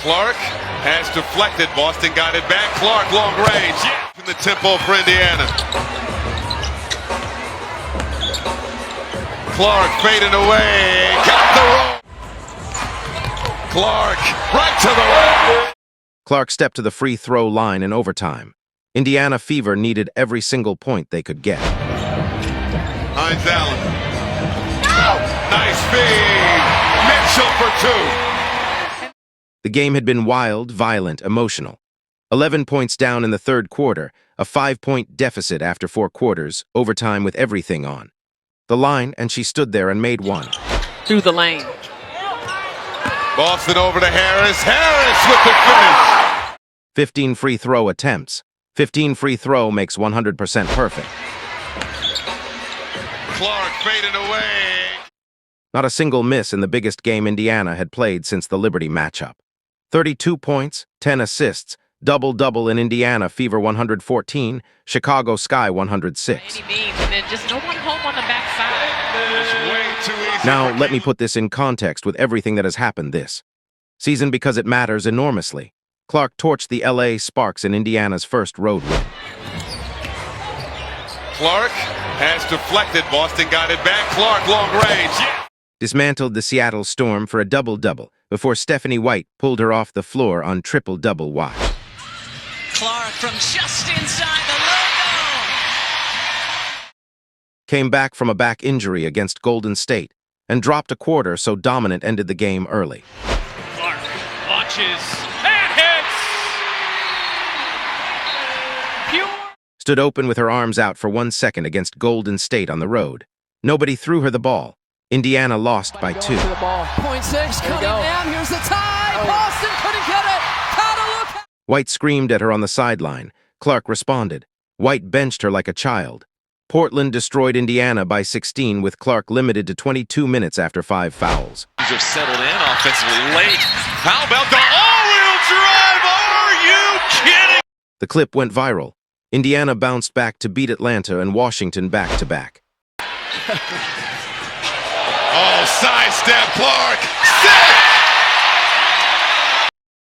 Clark has deflected. Boston got it back. Clark, long range. Yeah. In the tempo for Indiana. Clark fading away. Got the roll. Clark right to the rim. Clark stepped to the free throw line in overtime. Indiana Fever needed every single point they could get. Hines Allen. Nice feed. Mitchell for two. The game had been wild, violent, emotional. 11 points down in the third quarter, a 5-point deficit after 4 quarters, overtime with everything on. The line, and she stood there and made one. Through the lane. Boston over to Harris. Harris with the finish. 15 free throw attempts. 15 free throw makes 100% perfect. Clark fading away. Not a single miss in the biggest game Indiana had played since the Liberty matchup. 32 points, 10 assists, double-double in Indiana Fever 114, Chicago Sky 106. And then just no one home on the backside. Way too easy. Now, let me put this in context with everything that has happened this season because it matters enormously. Clark torched the LA Sparks in Indiana's first road win. Clark has deflected. Boston got it back. Clark, long range. Yeah. Dismantled the Seattle Storm for a double-double before Stephanie White pulled her off the floor on triple-double watch. Clark from just inside the logo. Came back from a back injury against Golden State and dropped a quarter so dominant ended the game early. Clark launches and hits. Pure. Stood open with her arms out for 1 second against Golden State on the road. Nobody threw her the ball. Indiana lost by 2. .6 coming down. Here's the tie. Boston couldn't get it. Look. White screamed at her on the sideline. Clark responded. White benched her like a child. Portland destroyed Indiana by 16 with Clark limited to 22 minutes after 5 fouls. Have settled in offensively late. How about the all-wheel drive? Are you kidding? The clip went viral. Indiana bounced back to beat Atlanta and Washington back-to-back. Oh, sidestep, Clark. Sick.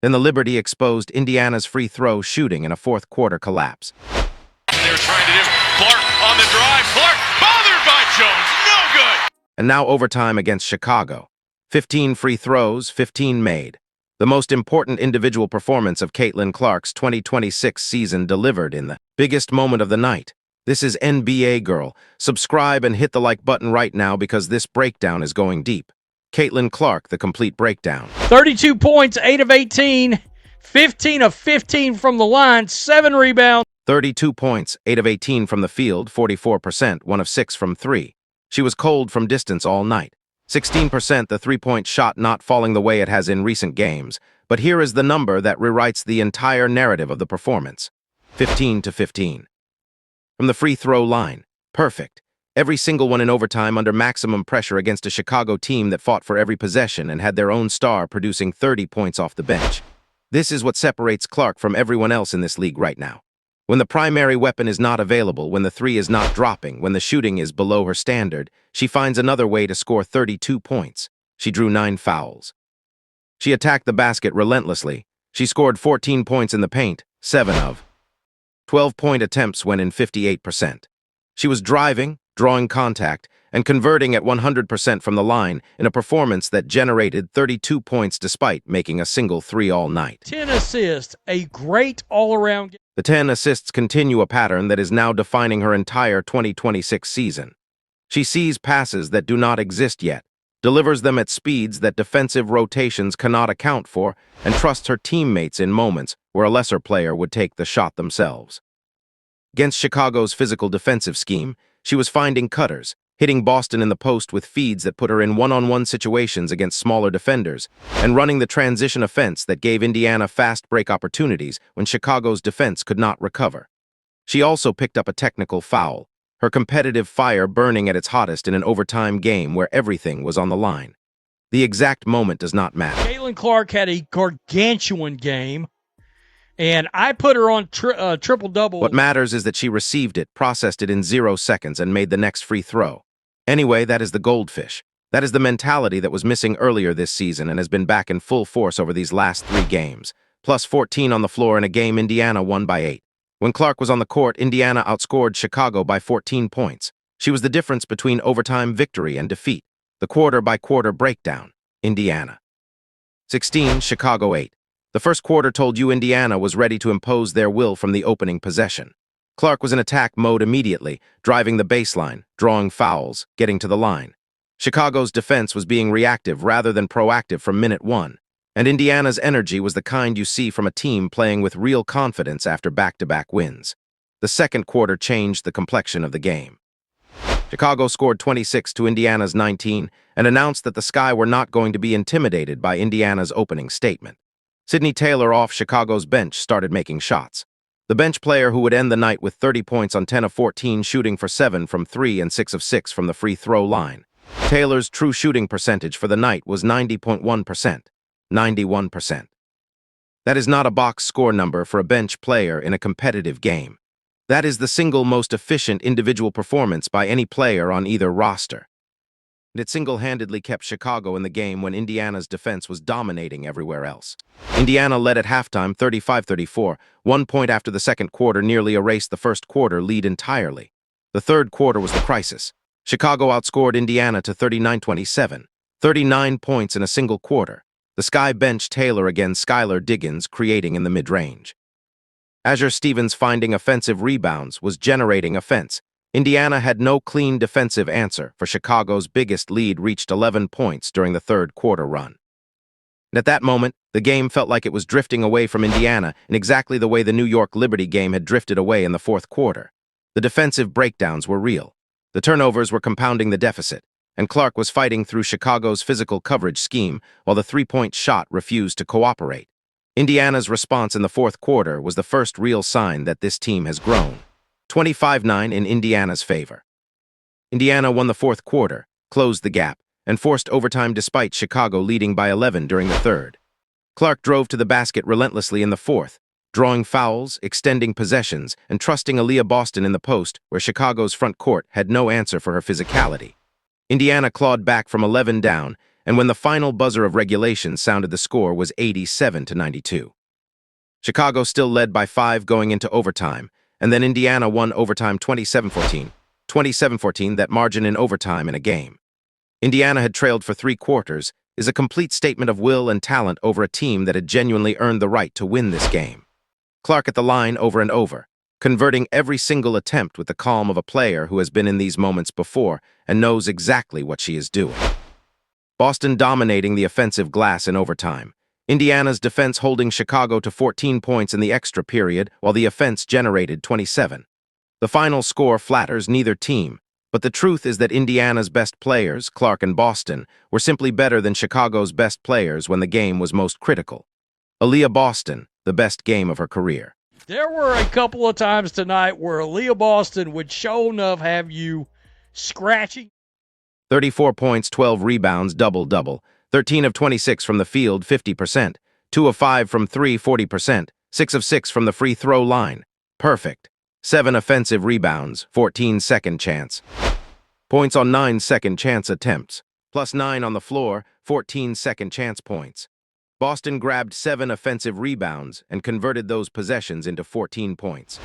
Then the Liberty exposed Indiana's free throw shooting in a fourth quarter collapse. They were trying to do Clark on the drive. Clark bothered by Jones. No good. And now overtime against Chicago. 15 free throws, 15 made. The most important individual performance of Caitlin Clark's 2026 season delivered in the biggest moment of the night. This is NBA Girl. Subscribe and hit the like button right now because this breakdown is going deep. Caitlin Clark, the complete breakdown. 32 points, 8 of 18, 15 of 15 from the line, 7 rebounds. 32 points, 8 of 18 from the field, 44%, 1 of 6 from 3. She was cold from distance all night. 16% the three-point shot not falling the way it has in recent games. But here is the number that rewrites the entire narrative of the performance. 15 to 15. From the free throw line, perfect. Every single one in overtime under maximum pressure against a Chicago team that fought for every possession and had their own star producing 30 points off the bench. This is what separates Clark from everyone else in this league right now. When the primary weapon is not available, when the three is not dropping, when the shooting is below her standard, she finds another way to score 32 points. She drew 9 fouls. She attacked the basket relentlessly. She scored 14 points in the paint, 7 of 12-point attempts went in 58%. She was driving, drawing contact, and converting at 100% from the line in a performance that generated 32 points despite making a single 3 all night. 10 assists, a great all-around game. The 10 assists continue a pattern that is now defining her entire 2026 season. She sees passes that do not exist yet, delivers them at speeds that defensive rotations cannot account for, and trusts her teammates in moments where a lesser player would take the shot themselves. Against Chicago's physical defensive scheme, she was finding cutters, hitting Boston in the post with feeds that put her in one-on-one situations against smaller defenders, and running the transition offense that gave Indiana fast break opportunities when Chicago's defense could not recover. She also picked up a technical foul, her competitive fire burning at its hottest in an overtime game where everything was on the line. The exact moment does not matter. Caitlin Clark had a gargantuan game, and I put her on triple-double. What matters is that she received it, processed it in 0 seconds, and made the next free throw. Anyway, that is the goldfish. That is the mentality that was missing earlier this season and has been back in full force over these last 3 games. Plus 14 on the floor in a game Indiana won by 8. When Clark was on the court, Indiana outscored Chicago by 14 points. She was the difference between overtime victory and defeat. The quarter-by-quarter breakdown. Indiana 16, Chicago 8. The first quarter told you Indiana was ready to impose their will from the opening possession. Clark was in attack mode immediately, driving the baseline, drawing fouls, getting to the line. Chicago's defense was being reactive rather than proactive from minute 1, and Indiana's energy was the kind you see from a team playing with real confidence after back-to-back wins. The second quarter changed the complexion of the game. Chicago scored 26 to Indiana's 19 and announced that the Sky were not going to be intimidated by Indiana's opening statement. Sidney Taylor off Chicago's bench started making shots. The bench player who would end the night with 30 points on 10 of 14 shooting for 7 from 3 and 6 of 6 from the free throw line. Taylor's true shooting percentage for the night was 90.1%. 91%. That is not a box score number for a bench player in a competitive game. That is the single most efficient individual performance by any player on either roster. It single-handedly kept Chicago in the game when Indiana's defense was dominating everywhere else. Indiana led at halftime 35-34. 1 point after the second quarter nearly erased the first quarter lead entirely. The third quarter was the crisis. Chicago outscored Indiana to 39-27, 39 points in a single quarter. The Sky benched Taylor against Skylar Diggins, creating in the mid-range. Azure Stevens finding offensive rebounds was generating offense. Indiana had no clean defensive answer for Chicago's biggest lead reached 11 points during the third quarter run. And at that moment, the game felt like it was drifting away from Indiana in exactly the way the New York Liberty game had drifted away in the fourth quarter. The defensive breakdowns were real. The turnovers were compounding the deficit, and Clark was fighting through Chicago's physical coverage scheme while the three-point shot refused to cooperate. Indiana's response in the fourth quarter was the first real sign that this team has grown. 25-9 in Indiana's favor. Indiana won the fourth quarter, closed the gap, and forced overtime despite Chicago leading by 11 during the third. Clark drove to the basket relentlessly in the fourth, drawing fouls, extending possessions, and trusting Aaliyah Boston in the post where Chicago's front court had no answer for her physicality. Indiana clawed back from 11 down, and when the final buzzer of regulation sounded, the score was 87-92. Chicago still led by 5 going into overtime, and then Indiana won overtime 27-14. 27-14, that margin in overtime in a game. Indiana had trailed for 3 quarters, is a complete statement of will and talent over a team that had genuinely earned the right to win this game. Clark at the line over and over, converting every single attempt with the calm of a player who has been in these moments before and knows exactly what she is doing. Boston dominating the offensive glass in overtime. Indiana's defense holding Chicago to 14 points in the extra period while the offense generated 27. The final score flatters neither team, but the truth is that Indiana's best players, Clark and Boston, were simply better than Chicago's best players when the game was most critical. Aaliyah Boston, the best game of her career. There were a couple of times tonight where Aaliyah Boston would show enough have you scratching. 34 points, 12 rebounds, double-double. 13 of 26 from the field, 50%. 2 of 5 from 3, 40%. 6 of 6 from the free throw line. Perfect. 7 offensive rebounds, 14 second chance. Points on 9 second chance attempts. Plus 9 on the floor, 14 second chance points. Boston grabbed 7 offensive rebounds and converted those possessions into 14 points.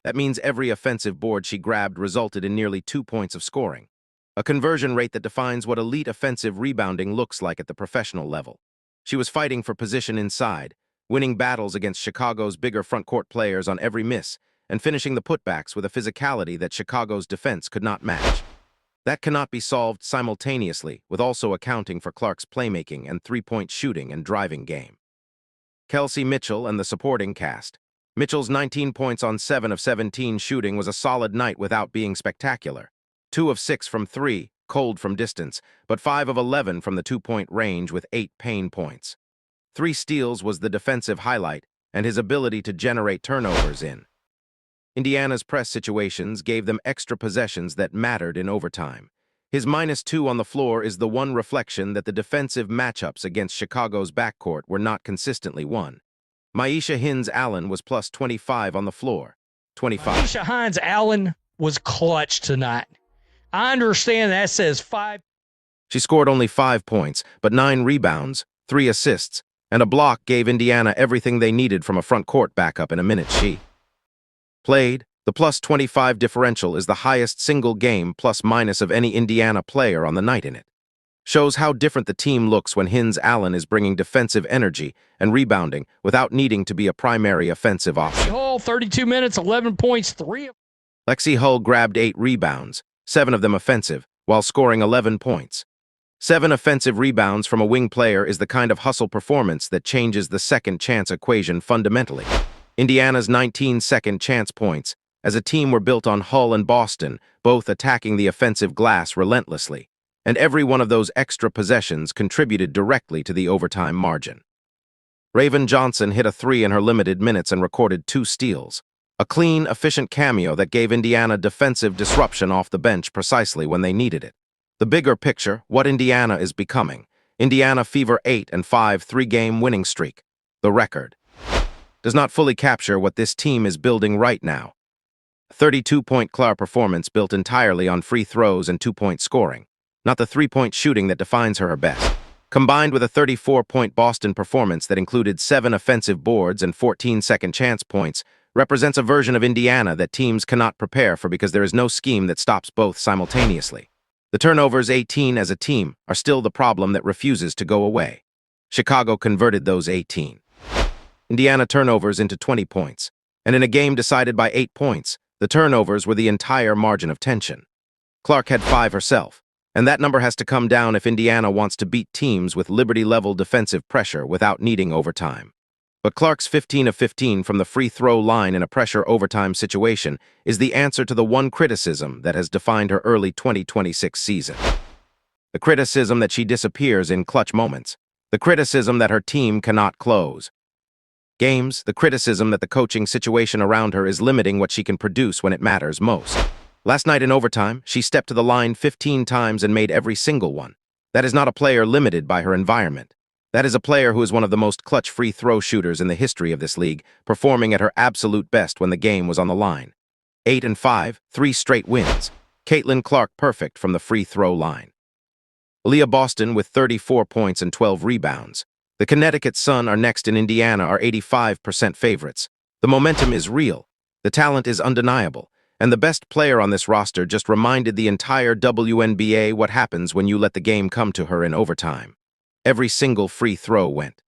That means every offensive board she grabbed resulted in nearly 2 points of scoring. A conversion rate that defines what elite offensive rebounding looks like at the professional level. She was fighting for position inside, winning battles against Chicago's bigger front court players on every miss, and finishing the putbacks with a physicality that Chicago's defense could not match. That cannot be solved simultaneously with also accounting for Clark's playmaking and three-point shooting and driving game. Kelsey Mitchell and the supporting cast. Mitchell's 19 points on 7 of 17 shooting was a solid night without being spectacular. 2 of 6 from 3, cold from distance, but 5 of 11 from the 2-point range with 8 pain points. 3 steals was the defensive highlight, and his ability to generate turnovers in Indiana's press situations gave them extra possessions that mattered in overtime. His -2 on the floor is the one reflection that the defensive matchups against Chicago's backcourt were not consistently won. Maisha Hines-Allen was plus 25 on the floor. 25. Maisha Hines-Allen was clutch tonight. I understand that says 5. She scored only 5 points, but 9 rebounds, 3 assists, and a block gave Indiana everything they needed from a front court backup in a minute she played. The plus 25 differential is the highest single game plus-minus of any Indiana player on the night in it. Shows how different the team looks when Hins Allen is bringing defensive energy and rebounding without needing to be a primary offensive option. Hull, 32 minutes, 11 points, 3. Lexi Hull grabbed 8 rebounds, 7 of them offensive, while scoring 11 points. 7 offensive rebounds from a wing player is the kind of hustle performance that changes the second chance equation fundamentally. Indiana's 19 second chance points as a team were built on Hull and Boston, both attacking the offensive glass relentlessly, and every one of those extra possessions contributed directly to the overtime margin. Raven Johnson hit a 3 in her limited minutes and recorded 2 steals. A clean, efficient cameo that gave Indiana defensive disruption off the bench precisely when they needed it. The bigger picture, what Indiana is becoming. Indiana Fever 8-5 3-game winning streak. The record does not fully capture what this team is building right now. 32-point Clark performance built entirely on free throws and 2-point scoring, not the 3-point shooting that defines her best. Combined with a 34-point Boston performance that included 7 offensive boards and 14 second chance points, represents a version of Indiana that teams cannot prepare for because there is no scheme that stops both simultaneously. The turnovers 18 as a team are still the problem that refuses to go away. Chicago converted those 18 Indiana turnovers into 20 points, and in a game decided by 8 points, the turnovers were the entire margin of tension. Clark had 5 herself, and that number has to come down if Indiana wants to beat teams with Liberty-level defensive pressure without needing overtime. But Clark's 15 of 15 from the free throw line in a pressure overtime situation is the answer to the one criticism that has defined her early 2026 season. The criticism that she disappears in clutch moments. The criticism that her team cannot close games, the criticism that the coaching situation around her is limiting what she can produce when it matters most. Last night in overtime, she stepped to the line 15 times and made every single one. That is not a player limited by her environment. That is a player who is one of the most clutch free throw shooters in the history of this league, performing at her absolute best when the game was on the line. 8-5, 3 straight wins. Caitlin Clark perfect from the free throw line. Aaliyah Boston with 34 points and 12 rebounds. The Connecticut Sun are next in Indiana are 85% favorites. The momentum is real. The talent is undeniable. And the best player on this roster just reminded the entire WNBA what happens when you let the game come to her in overtime. Every single free throw went.